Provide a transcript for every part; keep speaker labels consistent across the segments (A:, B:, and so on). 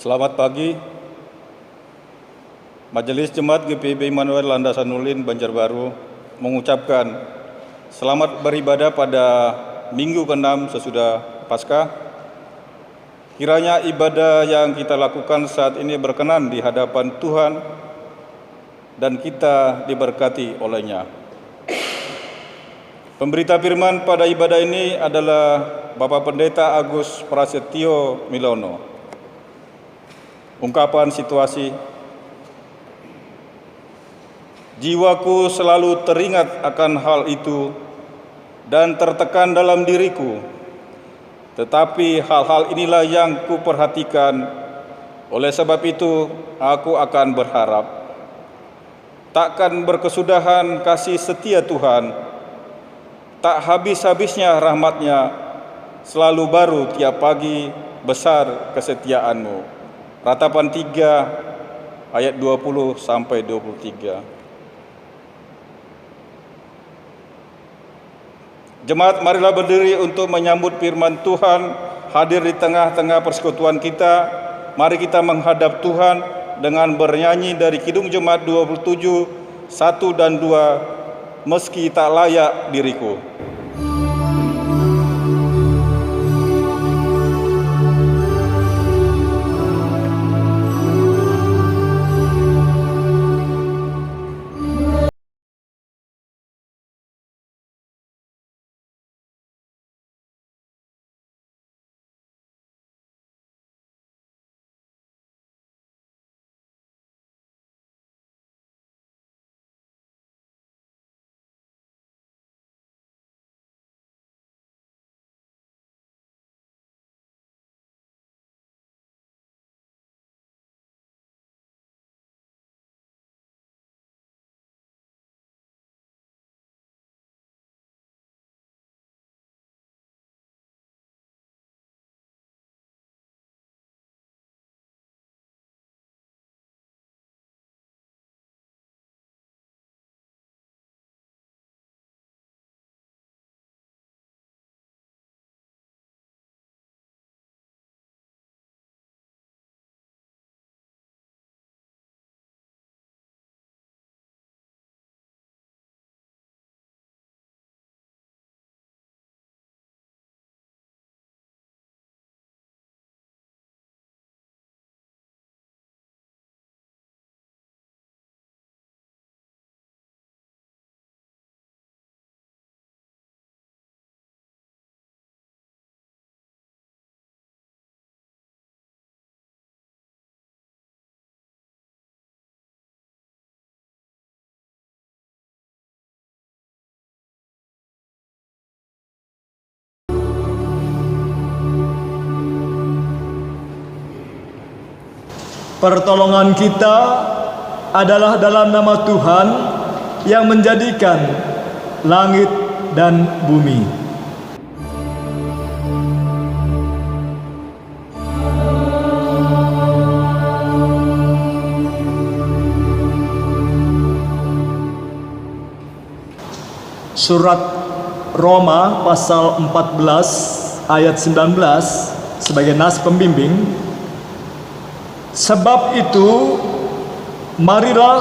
A: Selamat pagi. Majelis Jemaat GPIB Immanuel Landasan Banjarbaru mengucapkan selamat beribadah pada Minggu ke-6 sesudah Paskah. Kiranya ibadah yang kita lakukan saat ini berkenan di hadapan Tuhan dan kita diberkati olehnya. Pemberita firman pada ibadah ini adalah Bapak Pendeta Agus Prasetyo Milono. Ungkapan situasi. Jiwaku selalu teringat akan hal itu dan tertekan dalam diriku. Tetapi hal-hal inilah yang kuperhatikan. Oleh sebab itu, aku akan berharap takkan berkesudahan kasih setia Tuhan, tak habis-habisnya rahmat-Nya, selalu baru tiap pagi, besar kesetiaan-Mu. Ratapan 3 ayat 20 sampai 23. Jemaat, marilah berdiri untuk menyambut firman Tuhan hadir di tengah-tengah persekutuan kita. Mari kita menghadap Tuhan dengan bernyanyi dari Kidung Jemaat 27, 1 dan 2, meski tak layak diriku.
B: Pertolongan kita adalah dalam nama Tuhan yang menjadikan langit dan bumi. Surat Roma pasal 14 ayat 19 sebagai nas pembimbing. Sebab itu, marilah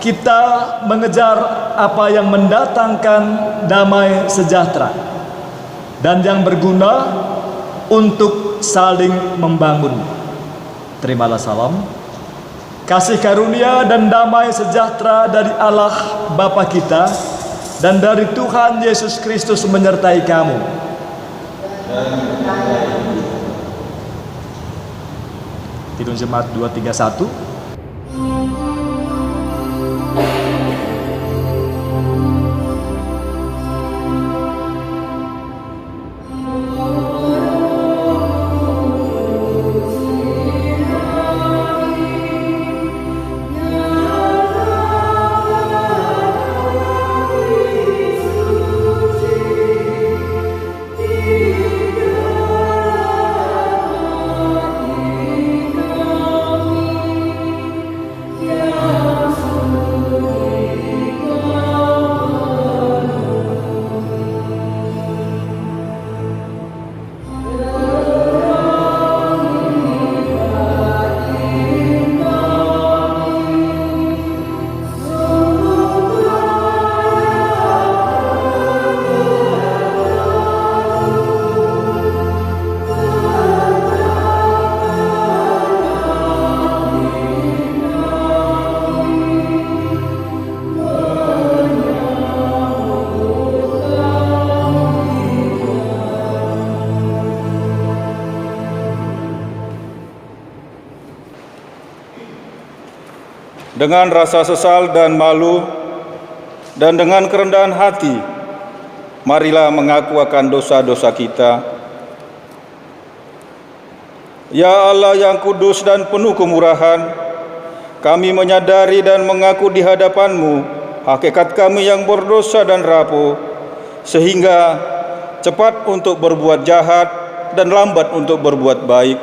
B: kita mengejar apa yang mendatangkan damai sejahtera dan yang berguna untuk saling membangun. Terimalah salam, kasih karunia dan damai sejahtera dari Allah Bapa kita dan dari Tuhan Yesus Kristus menyertai kamu. Kidung Jemaat 231.
A: dengan rasa sesal dan malu, dan dengan kerendahan hati, marilah mengaku akan dosa-dosa kita. Ya Allah yang kudus dan penuh kemurahan, kami menyadari dan mengaku di hadapan-Mu hakikat kami yang berdosa dan rapuh, sehingga cepat untuk berbuat jahat dan lambat untuk berbuat baik.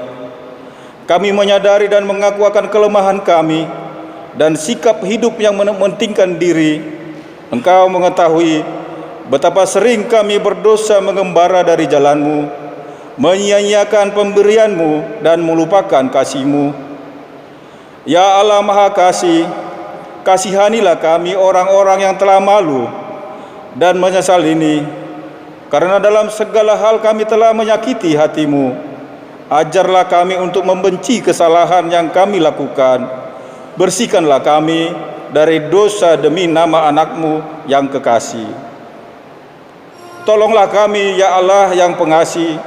A: Kami menyadari dan mengaku akan kelemahan kami dan sikap hidup yang mementingkan diri. Engkau mengetahui betapa sering kami berdosa mengembara dari jalan-Mu, menyia-nyiakan pemberian-Mu dan melupakan kasih-Mu. Ya Allah Maha Kasih, kasihanilah kami orang-orang yang telah malu dan menyesal ini, karena dalam segala hal kami telah menyakiti hati-Mu. Ajarlah kami untuk membenci kesalahan yang kami lakukan. Bersihkanlah kami dari dosa demi nama anak-Mu yang kekasih. Tolonglah kami, ya Allah yang pengasih,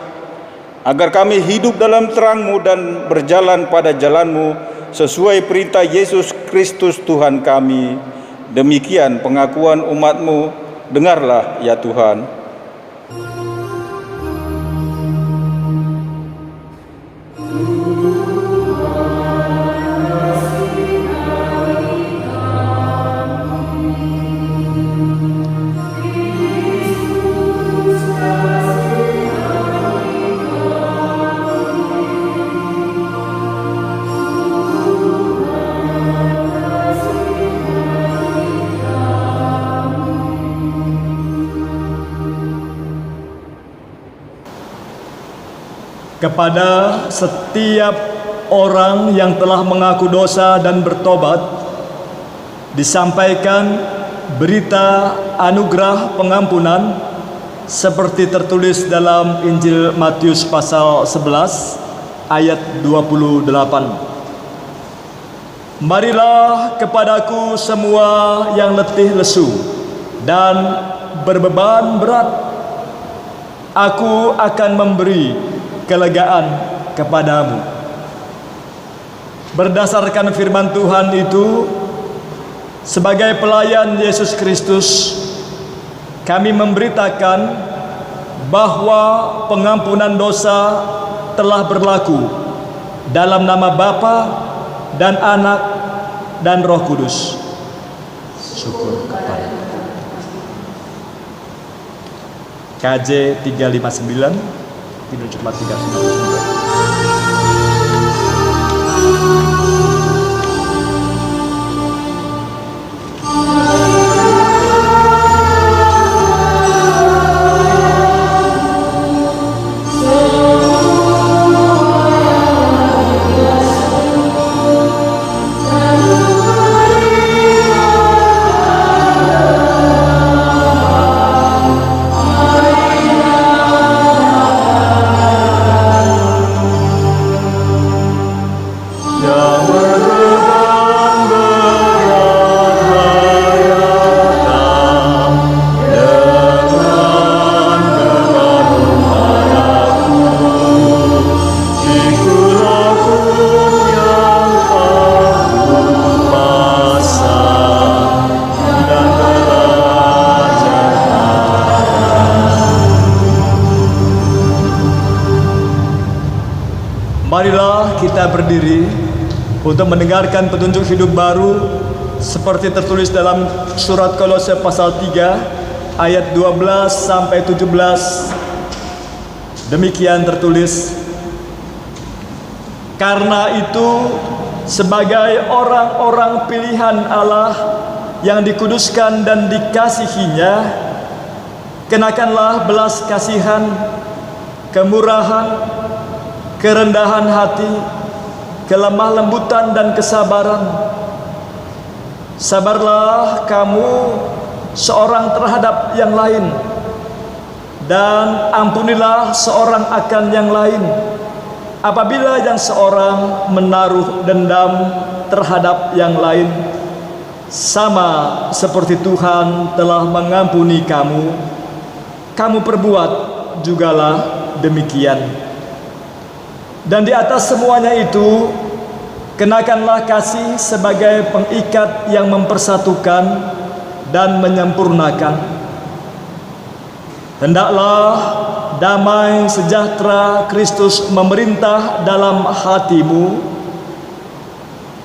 A: agar kami hidup dalam terang-Mu dan berjalan pada jalan-Mu sesuai perintah Yesus Kristus Tuhan kami. Demikian pengakuan umat-Mu, dengarlah ya Tuhan.
B: Kepada setiap orang yang telah mengaku dosa dan bertobat, disampaikan berita anugerah pengampunan seperti tertulis dalam Injil Matius pasal 11 ayat 28. Marilah kepadaku semua yang letih lesu dan berbeban berat, aku akan memberi kelegaan kepadamu. Berdasarkan firman Tuhan itu, sebagai pelayan Yesus Kristus, kami memberitakan bahwa pengampunan dosa telah berlaku dalam nama Bapa dan Anak dan Roh Kudus. Syukur kepada KJ 359 Tidur Jumat 399. Marilah kita berdiri untuk mendengarkan petunjuk hidup baru seperti tertulis dalam surat Kolose pasal 3 ayat 12 sampai 17. Demikian tertulis, karena itu sebagai orang-orang pilihan Allah yang dikuduskan dan dikasihinya, kenakanlah belas kasihan, kemurahan, kerendahan hati, kelemah lembutan dan kesabaran. Sabarlah kamu seorang terhadap yang lain, dan ampunilah seorang akan yang lain apabila yang seorang menaruh dendam terhadap yang lain, sama seperti Tuhan telah mengampuni kamu, kamu perbuat jugalah demikian. Dan di atas semuanya itu, Kenakanlah kasih sebagai pengikat yang mempersatukan dan menyempurnakan. Hendaklah damai sejahtera Kristus memerintah dalam hatimu,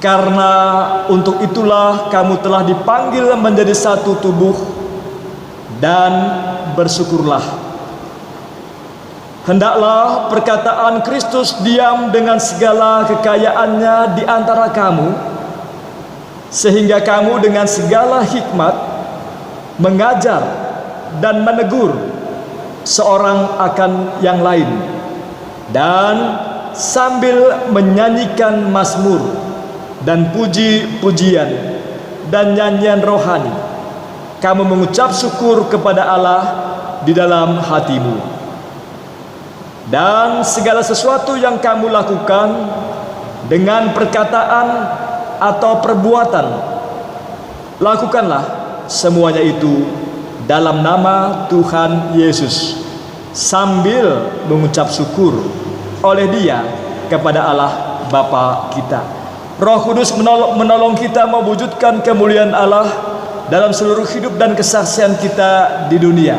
B: karena untuk itulah kamu telah dipanggil menjadi satu tubuh, dan bersyukurlah. Hendaklah perkataan Kristus diam dengan segala kekayaannya di antara kamu, sehingga kamu dengan segala hikmat mengajar dan menegur seorang akan yang lain, dan sambil menyanyikan mazmur dan puji-pujian dan nyanyian rohani, kamu mengucap syukur kepada Allah di dalam hatimu. Dan segala sesuatu yang kamu lakukan dengan perkataan atau perbuatan, lakukanlah semuanya itu dalam nama Tuhan Yesus, sambil mengucap syukur oleh Dia kepada Allah Bapa kita. Roh Kudus menolong kita mewujudkan kemuliaan Allah dalam seluruh hidup dan kesaksian kita di dunia.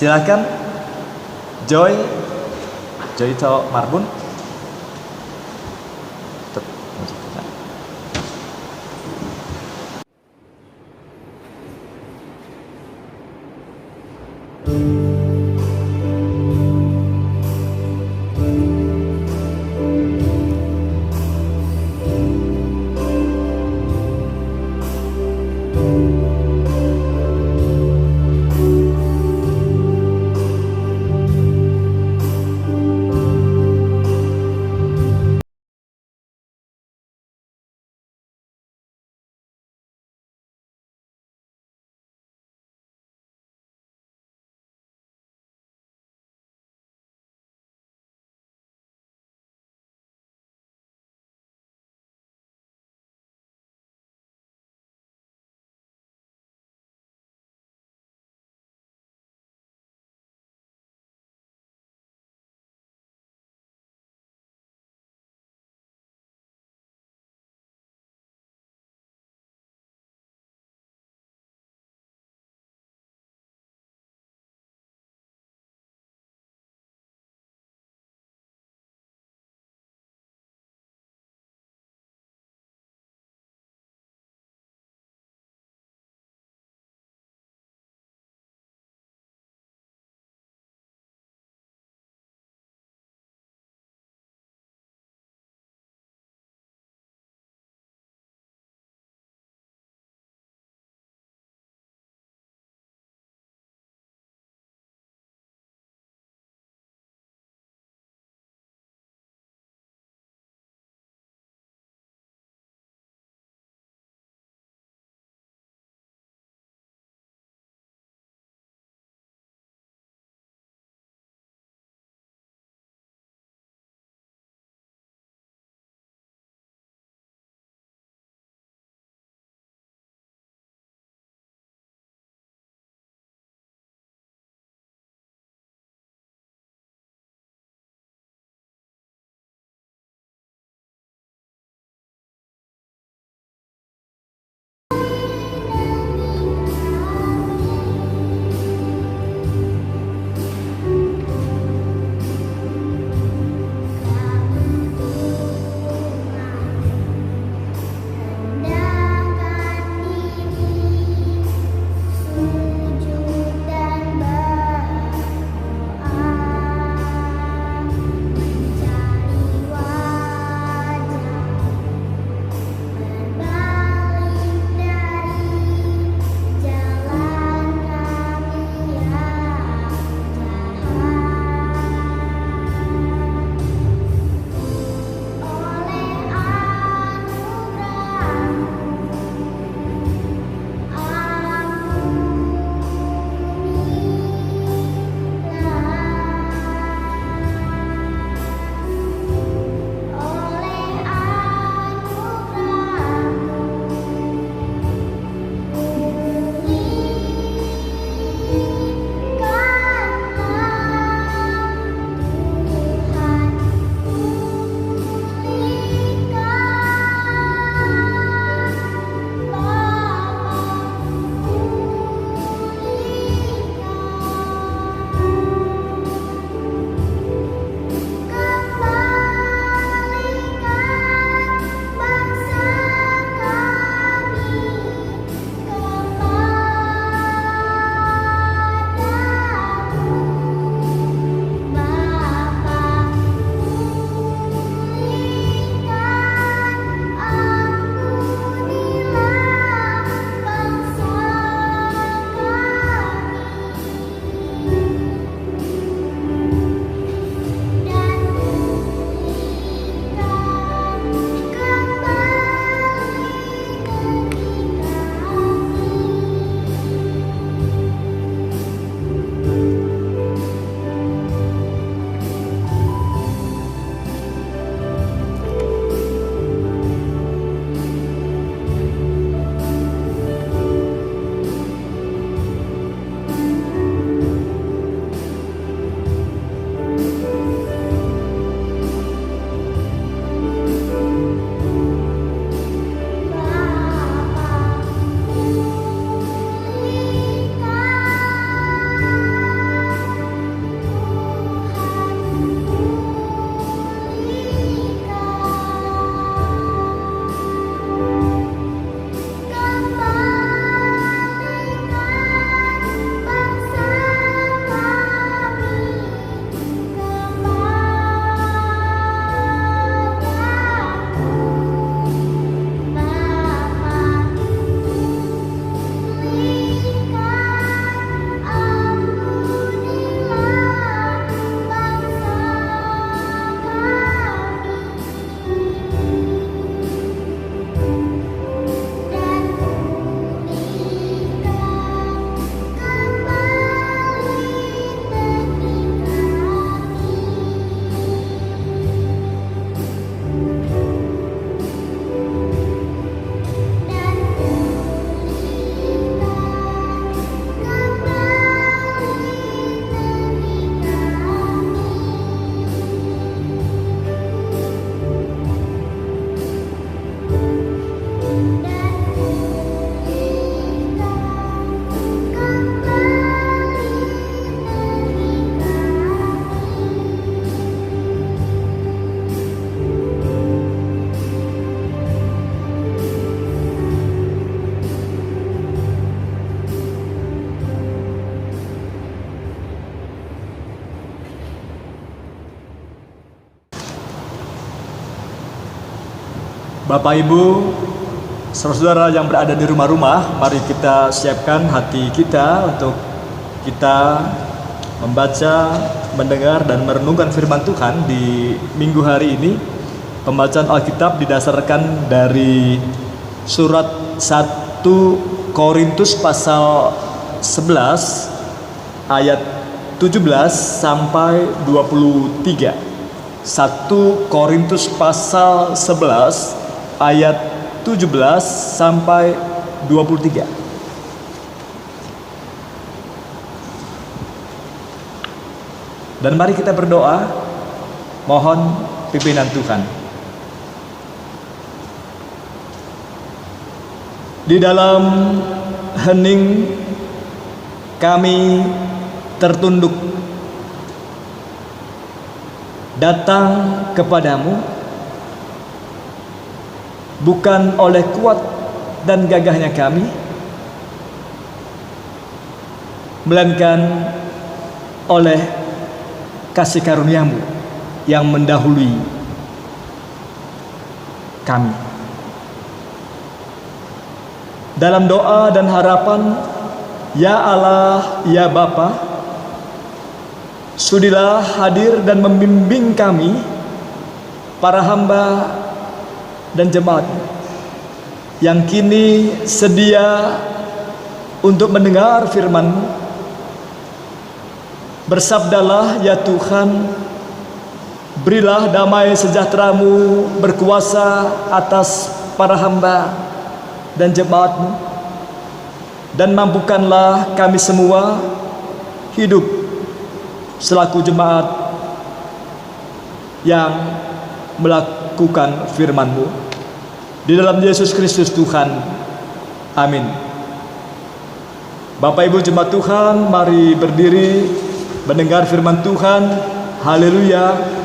B: Silakan Joy atau Marbun. Bapak Ibu, saudara-saudara yang berada di rumah-rumah, mari kita siapkan hati kita untuk kita membaca, mendengar, dan merenungkan firman Tuhan di minggu hari ini. Pembacaan Alkitab didasarkan dari surat 1 Korintus pasal 11 ayat 17 sampai 23. 1 Korintus pasal 11 ayat 17 sampai 23. Dan mari kita berdoa, mohon pimpinan Tuhan. Di dalam hening kami tertunduk datang kepadamu, bukan oleh kuat dan gagahnya kami, melainkan oleh kasih karunia-Mu yang mendahului kami. Dalam doa dan harapan, ya Allah, ya Bapa, sudilah hadir dan membimbing kami, para hamba dan jemaat yang kini sedia untuk mendengar firman-Mu. Bersabdalah ya Tuhan, berilah damai sejahtera-Mu berkuasa atas para hamba dan jemaat-Mu, dan mampukanlah kami semua hidup selaku jemaat yang melakukan firman-Mu. Di dalam Yesus Kristus Tuhan. Amin. Bapak Ibu jemaat Tuhan, mari berdiri mendengar firman Tuhan. Haleluya.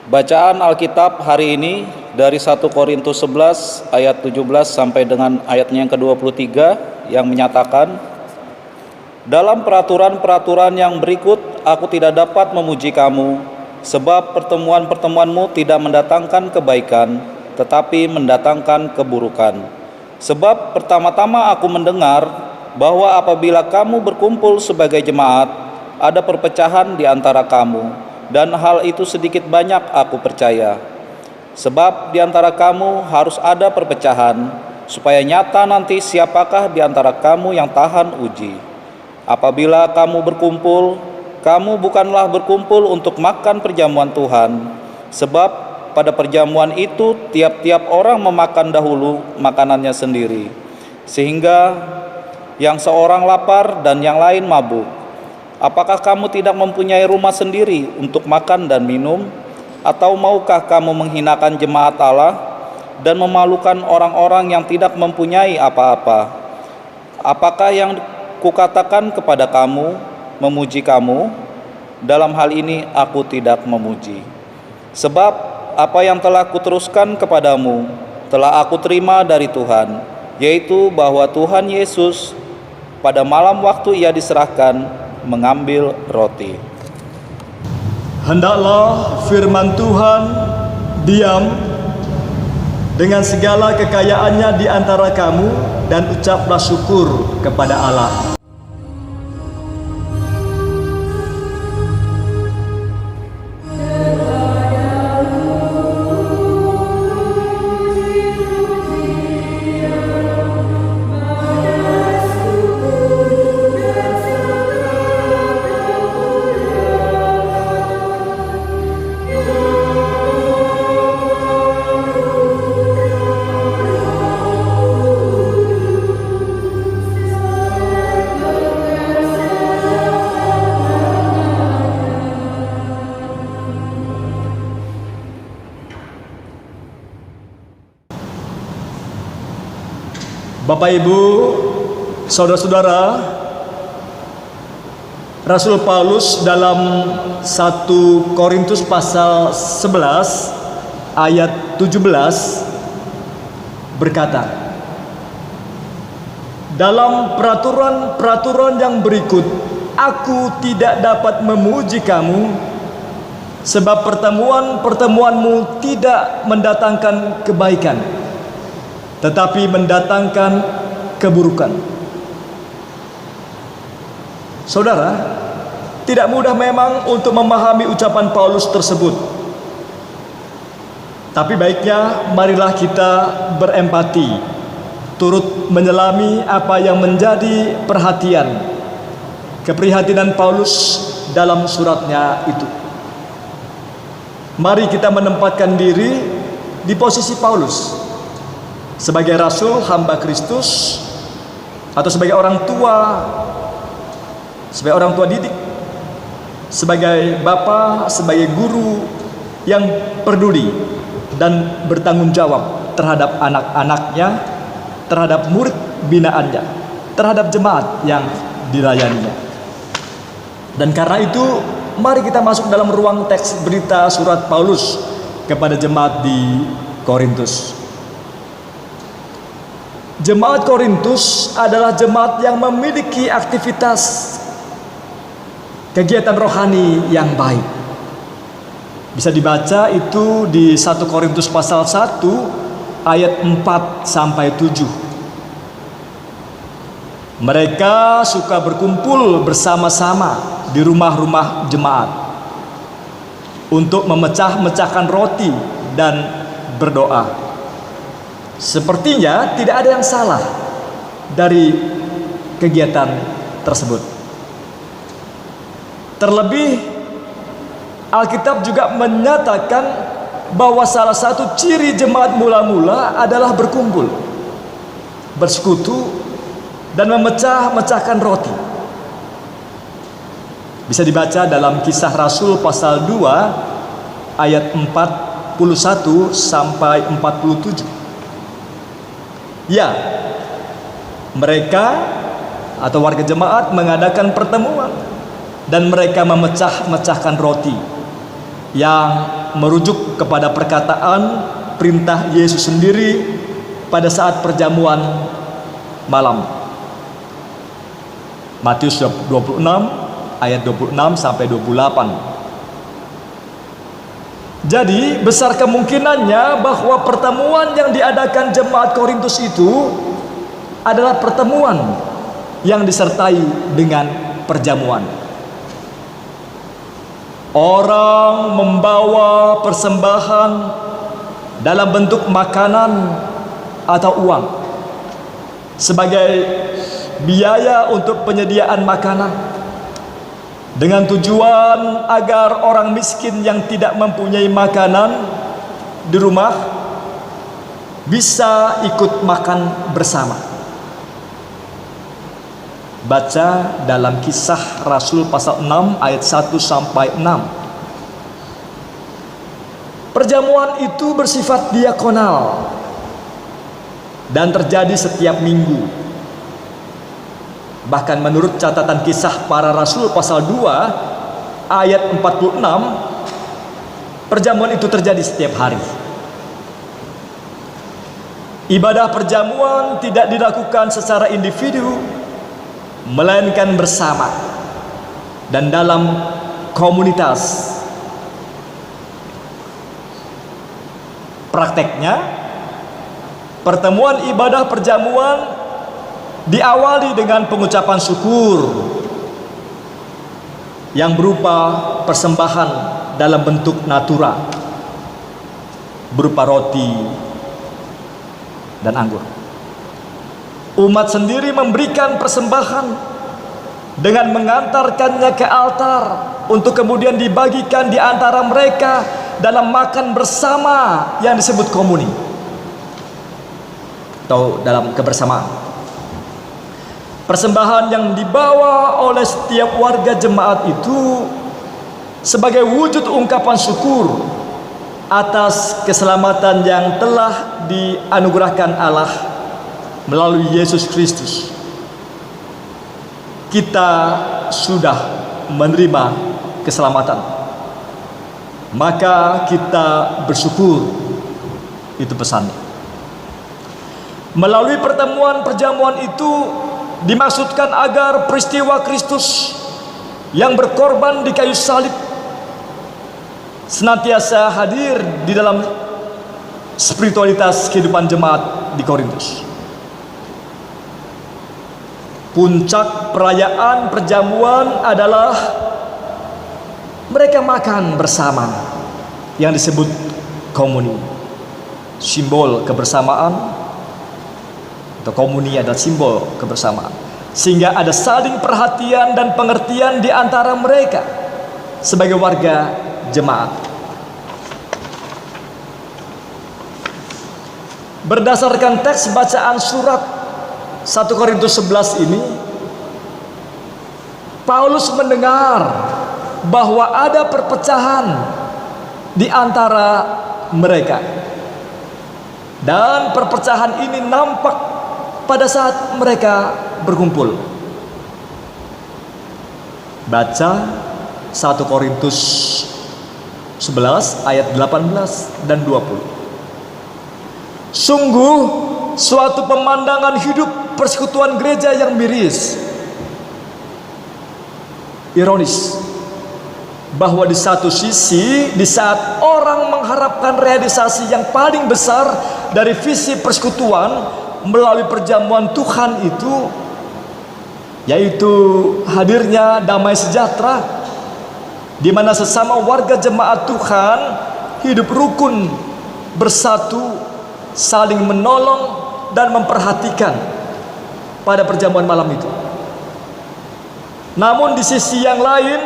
C: Bacaan Alkitab hari ini dari 1 Korintus 11 ayat 17 sampai dengan ayatnya yang ke-23 yang menyatakan, dalam peraturan-peraturan yang berikut aku tidak dapat memuji kamu, sebab pertemuan-pertemuanmu tidak mendatangkan kebaikan, tetapi mendatangkan keburukan. Sebab pertama-tama aku mendengar bahwa apabila kamu berkumpul sebagai jemaat, ada perpecahan di antara kamu. Dan hal itu sedikit banyak aku percaya. Sebab di antara kamu harus ada perpecahan, supaya nyata nanti siapakah di antara kamu yang tahan uji. Apabila kamu berkumpul, kamu bukanlah berkumpul untuk makan perjamuan Tuhan. Sebab pada perjamuan itu tiap-tiap orang memakan dahulu makanannya sendiri, sehingga yang seorang lapar dan yang lain mabuk. Apakah kamu tidak mempunyai rumah sendiri untuk makan dan minum? Atau maukah kamu menghinakan jemaat Allah dan memalukan orang-orang yang tidak mempunyai apa-apa? Apakah yang kukatakan kepada kamu memuji kamu? Dalam hal ini aku tidak memuji. Sebab apa yang telah kuteruskan kepadamu telah aku terima dari Tuhan, yaitu bahwa Tuhan Yesus pada malam waktu ia diserahkan mengambil roti.
B: Hendaklah firman Tuhan diam dengan segala kekayaannya di antara kamu, dan ucaplah syukur kepada Allah. Bapak Ibu, saudara-saudara, Rasul Paulus dalam 1 Korintus pasal 11 ayat 17 berkata, dalam peraturan yang berikut, aku tidak dapat memuji kamu, sebab pertemuanmu tidak mendatangkan kebaikan, tetapi mendatangkan keburukan. Saudara, tidak mudah memang untuk memahami ucapan Paulus tersebut. Tapi baiknya marilah kita berempati, turut menyelami apa yang menjadi keprihatinan Paulus dalam suratnya itu. Mari kita menempatkan diri di posisi Paulus sebagai rasul hamba Kristus, atau sebagai orang tua didik, sebagai bapa, sebagai guru yang peduli dan bertanggung jawab terhadap anak-anaknya, terhadap murid binaannya, terhadap jemaat yang dilayaninya. Dan karena itu, mari kita masuk dalam ruang teks berita surat Paulus kepada jemaat di Korintus. Jemaat Korintus adalah jemaat yang memiliki aktivitas kegiatan rohani yang baik. Bisa dibaca itu di 1 Korintus pasal 1 ayat 4 sampai 7. Mereka suka berkumpul bersama-sama di rumah-rumah jemaat untuk memecah-mecahkan roti dan berdoa. Sepertinya tidak ada yang salah dari kegiatan tersebut. Terlebih, Alkitab juga menyatakan bahwa salah satu ciri jemaat mula-mula adalah berkumpul, bersekutu, dan memecah-mecahkan roti. Bisa dibaca dalam Kisah Rasul pasal 2 ayat 41 sampai 47. Ya, mereka atau warga jemaat mengadakan pertemuan dan mereka memecah-mecahkan roti yang merujuk kepada perkataan perintah Yesus sendiri pada saat perjamuan malam. Matius 26 ayat 26 sampai 28. Jadi besar kemungkinannya bahwa pertemuan yang diadakan jemaat Korintus itu adalah pertemuan yang disertai dengan perjamuan. Orang membawa persembahan dalam bentuk makanan atau uang sebagai biaya untuk penyediaan makanan, dengan tujuan agar orang miskin yang tidak mempunyai makanan di rumah bisa ikut makan bersama. Baca dalam Kisah Rasul pasal 6 ayat 1 sampai 6. Perjamuan itu bersifat diakonal dan terjadi setiap minggu. Bahkan menurut catatan Kisah Para Rasul pasal 2 ayat 46, perjamuan itu terjadi setiap hari. Ibadah perjamuan tidak dilakukan secara individu, melainkan bersama dan dalam komunitas. Prakteknya, pertemuan ibadah perjamuan diawali dengan pengucapan syukur yang berupa persembahan dalam bentuk natura, berupa roti dan anggur. Umat sendiri memberikan persembahan dengan mengantarkannya ke altar untuk kemudian dibagikan di antara mereka dalam makan bersama yang disebut komuni atau dalam kebersamaan. Persembahan yang dibawa oleh setiap warga jemaat itu sebagai wujud ungkapan syukur atas keselamatan yang telah dianugerahkan Allah melalui Yesus Kristus, kita sudah menerima keselamatan. Maka kita bersyukur. Itu pesannya. Melalui perjamuan itu dimaksudkan agar peristiwa Kristus yang berkorban di kayu salib senantiasa hadir di dalam spiritualitas kehidupan jemaat di Korintus. Puncak perayaan perjamuan adalah mereka makan bersama, yang disebut komuni, simbol kebersamaan, atau komuni adalah simbol kebersamaan, sehingga ada saling perhatian dan pengertian di antara mereka sebagai warga jemaat. Berdasarkan teks bacaan surat 1 Korintus 11 ini, Paulus mendengar bahwa ada perpecahan di antara mereka, dan perpecahan ini nampak pada saat mereka berkumpul. Baca 1 Korintus 11 ayat 18 dan 20. Sungguh suatu pemandangan hidup persekutuan gereja yang miris. Ironis bahwa di satu sisi, di saat orang mengharapkan realisasi yang paling besar dari visi persekutuan melalui perjamuan Tuhan itu, yaitu hadirnya damai sejahtera, di mana sesama warga jemaat Tuhan hidup rukun, bersatu, saling menolong dan memperhatikan pada perjamuan malam itu. Namun di sisi yang lain,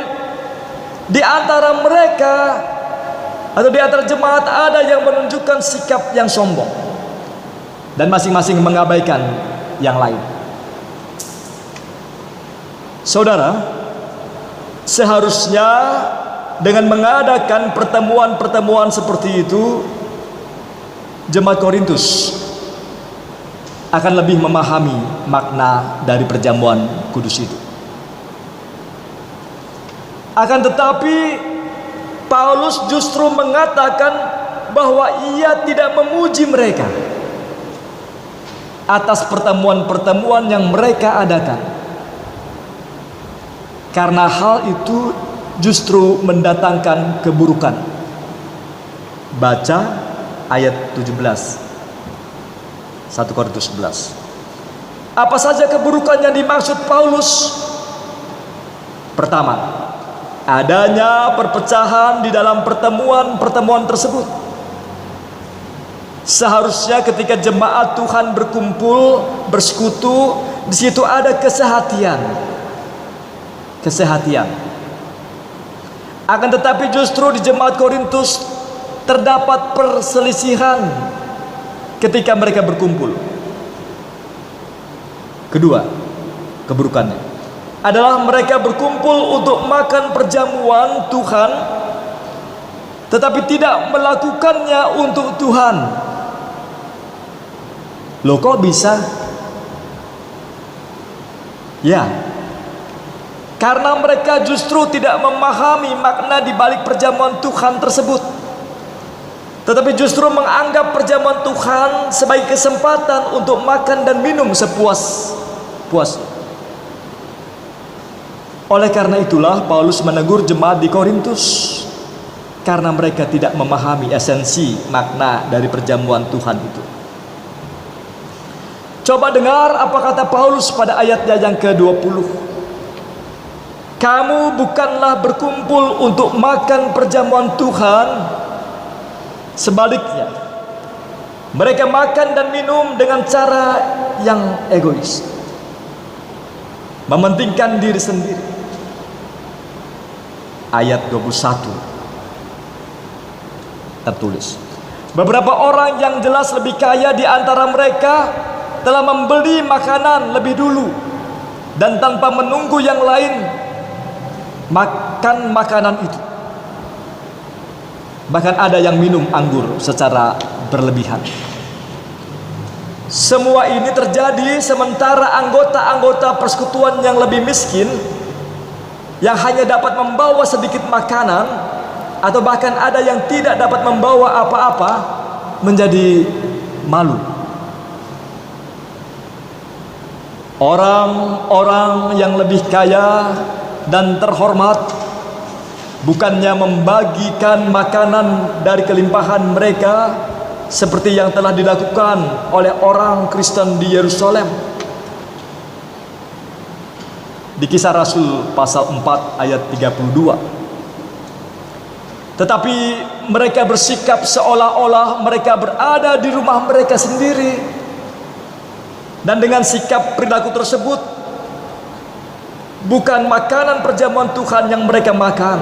B: di antara mereka atau di antara jemaat ada yang menunjukkan sikap yang sombong dan masing-masing mengabaikan yang lain. Saudara, seharusnya dengan mengadakan pertemuan-pertemuan seperti itu, jemaat Korintus akan lebih memahami makna dari perjamuan kudus itu. Akan tetapi Paulus justru mengatakan bahwa ia tidak memuji mereka atas pertemuan-pertemuan yang mereka adakan, karena hal itu justru mendatangkan keburukan. Baca ayat 17 1 Korintus 11. Apa saja keburukan yang dimaksud Paulus? Pertama, adanya perpecahan di dalam pertemuan-pertemuan tersebut. Seharusnya ketika jemaat Tuhan berkumpul, bersekutu, di situ ada kesehatian. Akan tetapi justru di jemaat Korintus terdapat perselisihan ketika mereka berkumpul. Kedua, keburukannya adalah mereka berkumpul untuk makan perjamuan Tuhan, tetapi tidak melakukannya untuk Tuhan. Loh, kok bisa? Ya, karena mereka justru tidak memahami makna di balik perjamuan Tuhan tersebut, tetapi justru menganggap perjamuan Tuhan sebagai kesempatan untuk makan dan minum sepuas-puasnya. Oleh karena itulah Paulus menegur jemaat di Korintus, karena mereka tidak memahami esensi makna dari perjamuan Tuhan itu. Coba dengar apa kata Paulus pada ayatnya yang ke-20. Kamu bukanlah berkumpul untuk makan perjamuan Tuhan. Sebaliknya, mereka makan dan minum dengan cara yang egois, mementingkan diri sendiri. Ayat 21 tertulis, beberapa orang yang jelas lebih kaya di antara mereka telah membeli makanan lebih dulu dan tanpa menunggu yang lain makan makanan itu. Bahkan ada yang minum anggur secara berlebihan. Semua ini terjadi sementara anggota-anggota persekutuan yang lebih miskin, yang hanya dapat membawa sedikit makanan, atau bahkan ada yang tidak dapat membawa apa-apa, menjadi malu. Orang-orang yang lebih kaya dan terhormat bukannya membagikan makanan dari kelimpahan mereka seperti yang telah dilakukan oleh orang Kristen di Yerusalem. Di Kisah Rasul pasal 4 ayat 32. Tetapi mereka bersikap seolah-olah mereka berada di rumah mereka sendiri. Dan dengan sikap perilaku tersebut, bukan makanan perjamuan Tuhan yang mereka makan,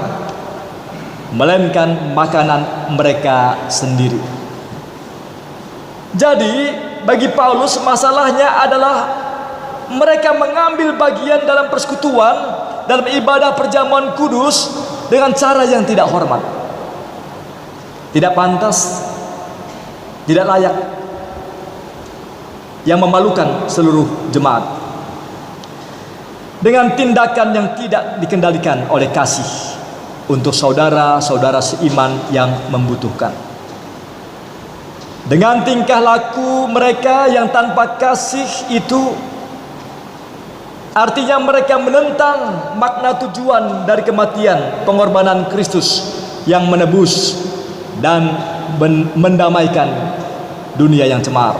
B: melainkan makanan mereka sendiri. Jadi bagi Paulus masalahnya adalah mereka mengambil bagian dalam persekutuan, dalam ibadah perjamuan kudus dengan cara yang tidak hormat, tidak pantas, tidak layak, yang memalukan seluruh jemaat, dengan tindakan yang tidak dikendalikan oleh kasih untuk saudara-saudara seiman yang membutuhkan. Dengan tingkah laku mereka yang tanpa kasih itu, artinya mereka menentang makna tujuan dari kematian pengorbanan Kristus yang menebus dan mendamaikan dunia yang cemar.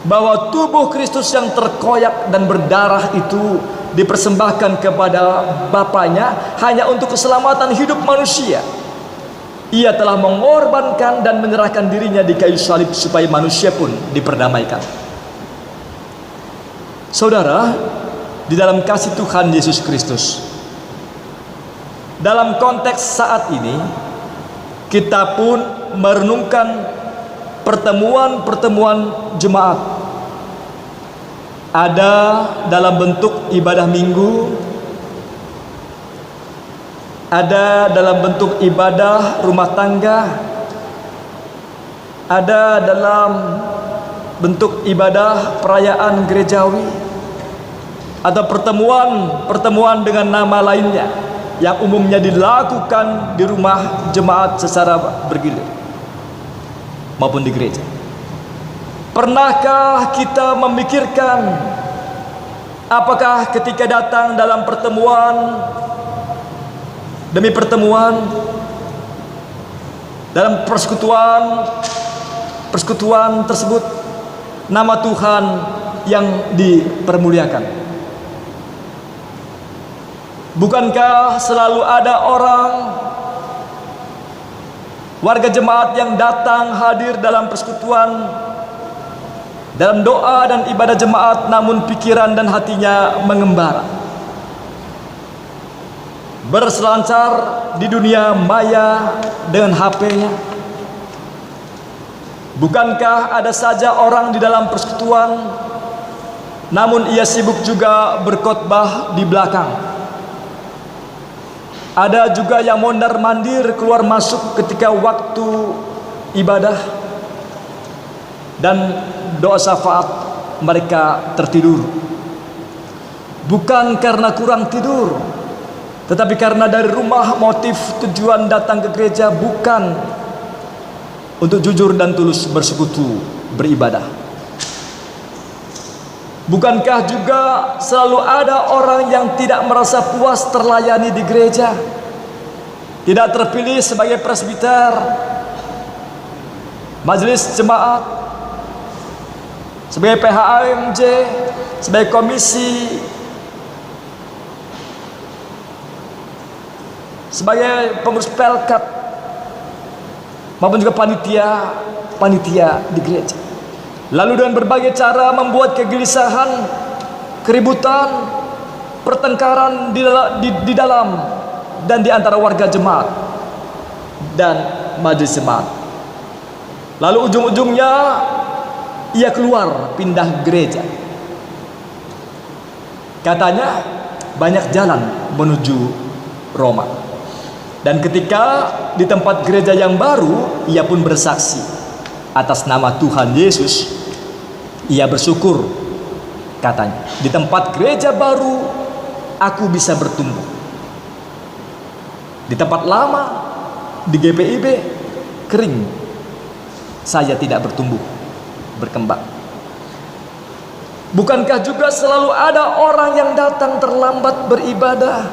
B: Bahwa tubuh Kristus yang terkoyak dan berdarah itu dipersembahkan kepada Bapaknya hanya untuk keselamatan hidup manusia. Ia telah mengorbankan dan menyerahkan dirinya di kayu salib supaya manusia pun diperdamaikan. Saudara, di dalam kasih Tuhan Yesus Kristus, dalam konteks saat ini kita pun merenungkan pertemuan-pertemuan jemaat. Ada dalam bentuk ibadah minggu, ada dalam bentuk ibadah rumah tangga, ada dalam bentuk ibadah perayaan gerejawi, atau pertemuan dengan nama lainnya yang umumnya dilakukan di rumah jemaat secara bergilir maupun di gereja. Pernahkah kita memikirkan apakah ketika datang dalam pertemuan demi pertemuan, dalam persekutuan tersebut, nama Tuhan yang dipermuliakan? Bukankah selalu ada orang, warga jemaat yang datang hadir dalam persekutuan, dalam doa dan ibadah jemaat, namun pikiran dan hatinya mengembara, berselancar di dunia maya dengan HP-nya? Bukankah ada saja orang di dalam persekutuan, namun ia sibuk juga berkhotbah di belakang? Ada juga yang mondar-mandir keluar masuk ketika waktu ibadah, dan doa syafaat mereka tertidur. Bukan karena kurang tidur, tetapi karena dari rumah motif tujuan datang ke gereja bukan untuk jujur dan tulus bersekutu beribadah. Bukankah juga selalu ada orang yang tidak merasa puas terlayani di gereja, tidak terpilih sebagai presbiter, majelis jemaat, sebagai PHAMJ, sebagai komisi, sebagai pengurus pelkat, maupun juga panitia di gereja. Lalu dengan berbagai cara membuat kegelisahan, keributan, pertengkaran di dalam dan di antara warga jemaat dan majelis jemaat. Lalu ujung-ujungnya ia keluar pindah gereja. Katanya banyak jalan menuju Roma. Dan ketika di tempat gereja yang baru, ia pun bersaksi atas nama Tuhan Yesus Ia bersyukur, katanya, di tempat gereja baru aku bisa bertumbuh. Di tempat lama, di GPIB, kering. Saya tidak bertumbuh, berkembang. Bukankah juga selalu ada orang yang datang terlambat beribadah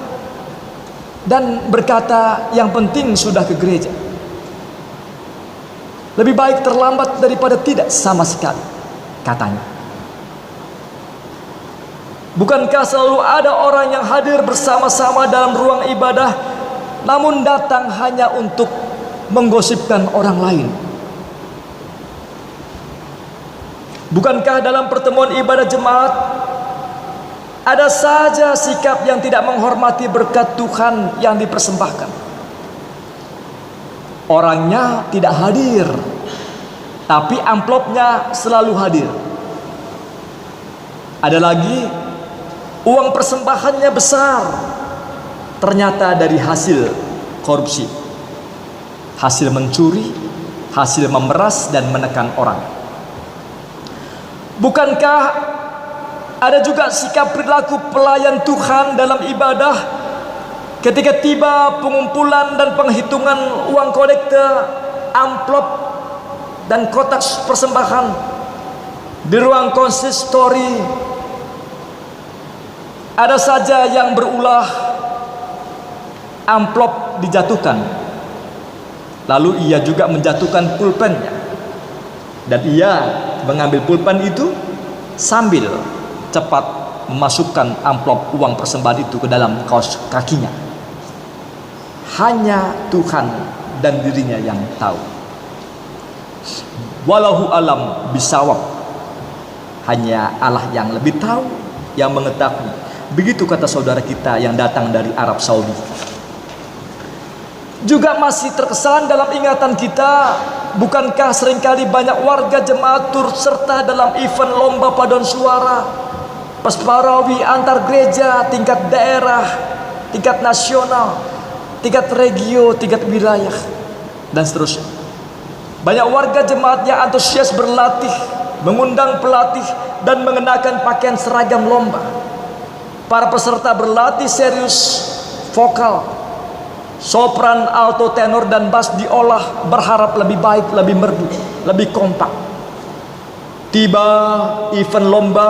B: dan berkata yang penting sudah ke gereja? Lebih baik terlambat daripada tidak sama sekali, katanya. Bukankah selalu ada orang yang hadir bersama-sama dalam ruang ibadah, namun datang hanya untuk menggosipkan orang lain? Bukankah dalam pertemuan ibadah jemaat ada saja sikap yang tidak menghormati berkat Tuhan yang dipersembahkan? Orangnya tidak hadir, tapi amplopnya selalu hadir. Ada lagi, uang persembahannya besar, ternyata dari hasil korupsi, hasil mencuri, hasil memeras dan menekan orang. Bukankah ada juga sikap perilaku pelayan Tuhan dalam ibadah ketika tiba pengumpulan dan penghitungan uang kolekte, amplop dan kotak persembahan di ruang konsistori, ada saja yang berulah amplop dijatuhkan, lalu ia juga menjatuhkan pulpennya, dan ia mengambil pulpen itu sambil cepat memasukkan amplop uang persembahan itu ke dalam kaos kakinya. Hanya Tuhan dan dirinya yang tahu. Wallahu alam bisawab. Hanya Allah yang lebih tahu, yang mengetahui. Begitu kata saudara kita yang datang dari Arab Saudi. Juga masih terkesan dalam ingatan kita, bukankah seringkali banyak warga jemaat turut serta dalam event lomba paduan suara, Pasparawi antar gereja, tingkat daerah, tingkat nasional, tingkat regio, tingkat wilayah, dan seterusnya. Banyak warga jemaat yang antusias berlatih, mengundang pelatih, dan mengenakan pakaian seragam lomba. Para peserta berlatih serius, vokal, sopran, alto, tenor, dan bass diolah, berharap lebih baik, lebih merdu, lebih kompak. Tiba event lomba,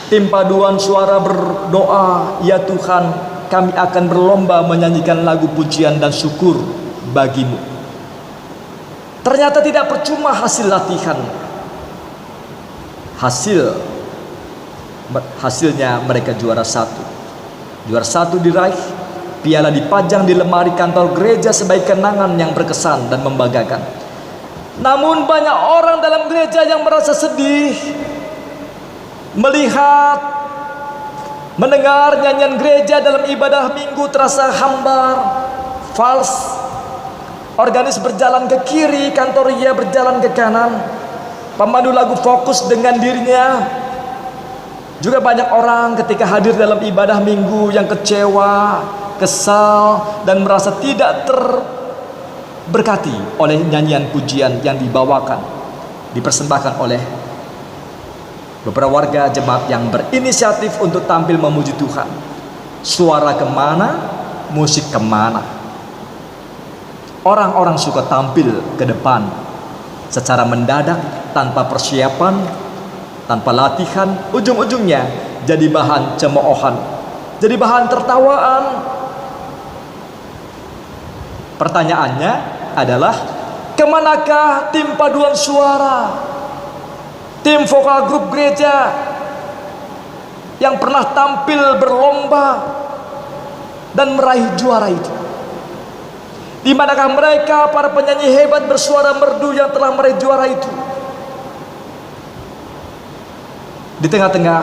B: tim paduan suara berdoa, ya Tuhan, kami akan berlomba menyanyikan lagu pujian dan syukur bagimu. Ternyata tidak percuma hasil latihan. Hasilnya mereka juara satu. Juara satu diraih, piala dipajang di lemari kantor gereja sebagai kenangan yang berkesan dan membanggakan. Namun banyak orang dalam gereja yang merasa sedih melihat, mendengar nyanyian gereja dalam ibadah minggu terasa hambar, fals. Organis berjalan ke kiri, kantor ia berjalan ke kanan. Pemandu lagu fokus dengan dirinya. Juga banyak orang ketika hadir dalam ibadah minggu yang kecewa, kesal, dan merasa tidak terberkati oleh nyanyian pujian yang dibawakan, dipersembahkan oleh beberapa warga jemaat yang berinisiatif untuk tampil memuji Tuhan. Suara kemana, musik kemana. Orang-orang suka tampil ke depan secara mendadak, tanpa persiapan, tanpa latihan. Ujung-ujungnya jadi bahan cemoohan, jadi bahan tertawaan. Pertanyaannya adalah, kemanakah tim paduan suara, tim vokal grup gereja yang pernah tampil berlomba dan meraih juara itu? Di manakah mereka, para penyanyi hebat bersuara merdu yang telah meraih juara itu? Di tengah-tengah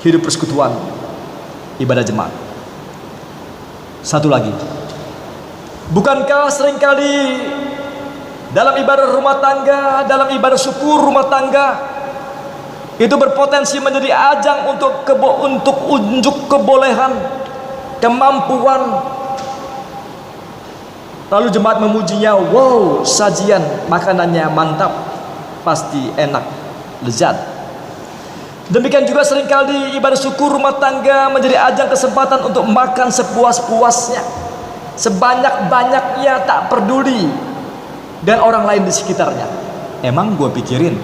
B: hidup persekutuan ibadah jemaat. Satu lagi, bukankah seringkali dalam ibadah rumah tangga, dalam ibadah syukur rumah tangga, itu berpotensi menjadi ajang untuk unjuk kebolehan, kemampuan, Lalu jemaat memujinya, wow, sajian makanannya mantap, pasti enak, lezat. Demikian juga seringkali ibadah syukur rumah tangga menjadi ajang kesempatan untuk makan sepuas-puasnya, sebanyak-banyaknya, tak peduli dan orang lain di sekitarnya. Emang gue pikirin,